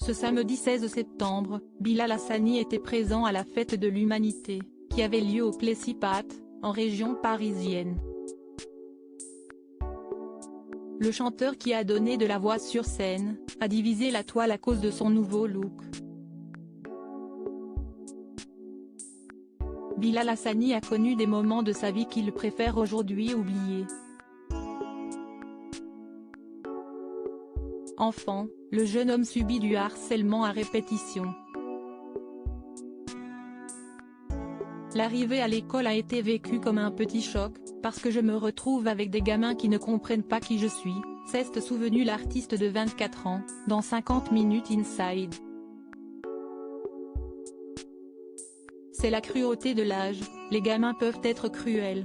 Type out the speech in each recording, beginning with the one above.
Ce samedi 16 septembre, Bilal Hassani était présent à la fête de l'humanité, qui avait lieu au Plessis-Patte, en région parisienne. Le chanteur qui a donné de la voix sur scène, a divisé la toile à cause de son nouveau look. Bilal Hassani a connu des moments de sa vie qu'il préfère aujourd'hui oublier. Enfant, le jeune homme subit du harcèlement à répétition. L'arrivée à l'école a été vécue comme un petit choc, parce que je me retrouve avec des gamins qui ne comprennent pas qui je suis, s'est souvenu l'artiste de 24 ans, dans 50 minutes Inside. C'est la cruauté de l'âge, les gamins peuvent être cruels.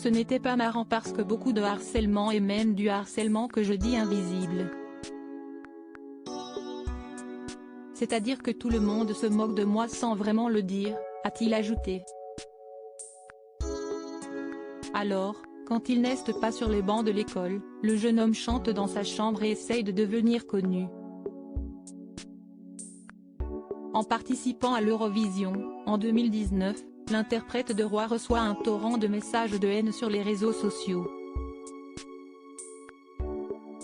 Ce n'était pas marrant parce que beaucoup de harcèlement et même du harcèlement que je dis invisible. C'est-à-dire que tout le monde se moque de moi sans vraiment le dire, a-t-il ajouté. Alors, quand il n'est pas sur les bancs de l'école, le jeune homme chante dans sa chambre et essaye de devenir connu. En participant à l'Eurovision, en 2019, l'interprète de Roi reçoit un torrent de messages de haine sur les réseaux sociaux.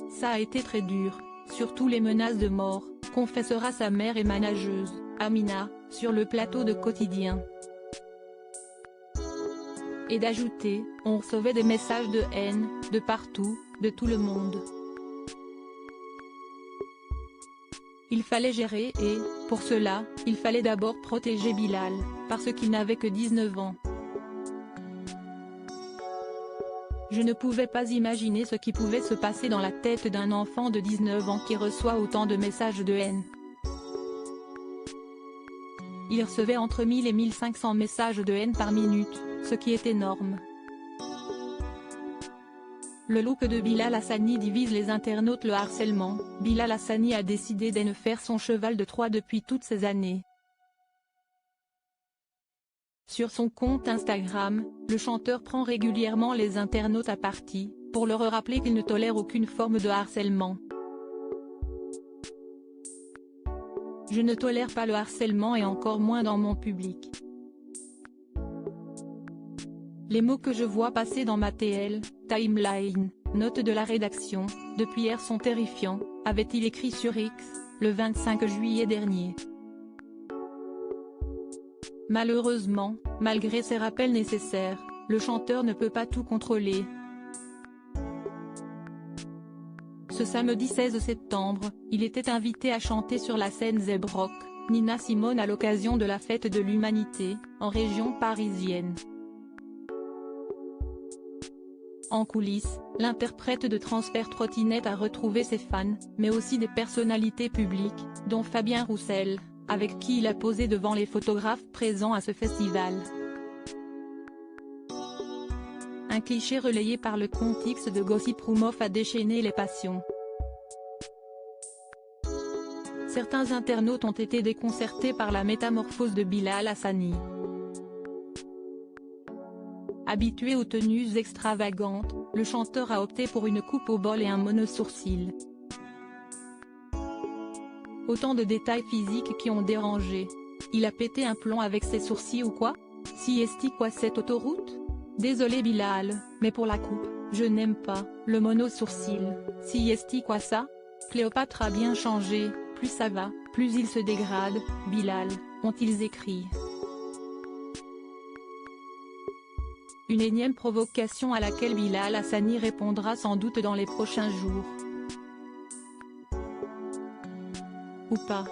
Ça a été très dur, surtout les menaces de mort, confessera sa mère et manageuse, Amina, sur le plateau de Quotidien. Et d'ajouter, on recevait des messages de haine, de partout, de tout le monde. Il fallait gérer et, pour cela, il fallait d'abord protéger Bilal, parce qu'il n'avait que 19 ans. Je ne pouvais pas imaginer ce qui pouvait se passer dans la tête d'un enfant de 19 ans qui reçoit autant de messages de haine. Il recevait entre 1000 et 1500 messages de haine par minute, ce qui est énorme. Le look de Bilal Hassani divise les internautes. Le harcèlement, Bilal Hassani a décidé d'en faire son cheval de Troie depuis toutes ces années. Sur son compte Instagram, le chanteur prend régulièrement les internautes à partie, pour leur rappeler qu'il ne tolère aucune forme de harcèlement. Je ne tolère pas le harcèlement et encore moins dans mon public. Les mots que je vois passer dans ma timeline, note de la rédaction, depuis hier sont terrifiants, avait-il écrit sur X, le 25 juillet dernier. Malheureusement, malgré ces rappels nécessaires, le chanteur ne peut pas tout contrôler. Ce samedi 16 septembre, il était invité à chanter sur la scène Zeb Rock, Nina Simone à l'occasion de la fête de l'humanité, en région parisienne. En coulisses, l'interprète de Transfert Trottinette a retrouvé ses fans, mais aussi des personnalités publiques, dont Fabien Roussel, avec qui il a posé devant les photographes présents à ce festival. Un cliché relayé par le compte X de Gossip Rumoff a déchaîné les passions. Certains internautes ont été déconcertés par la métamorphose de Bilal Hassani. Habitué aux tenues extravagantes, le chanteur a opté pour une coupe au bol et un mono-sourcil. Autant de détails physiques qui ont dérangé. Il a pété un plomb avec ses sourcils ou quoi? Si esti quoi cette autoroute? Désolé Bilal, mais pour la coupe, je n'aime pas, le mono-sourcil, si esti quoi ça? Cléopâtre a bien changé, plus ça va, plus il se dégrade, Bilal, ont-ils écrit. Une énième provocation à laquelle Bilal Hassani répondra sans doute dans les prochains jours. Ou pas.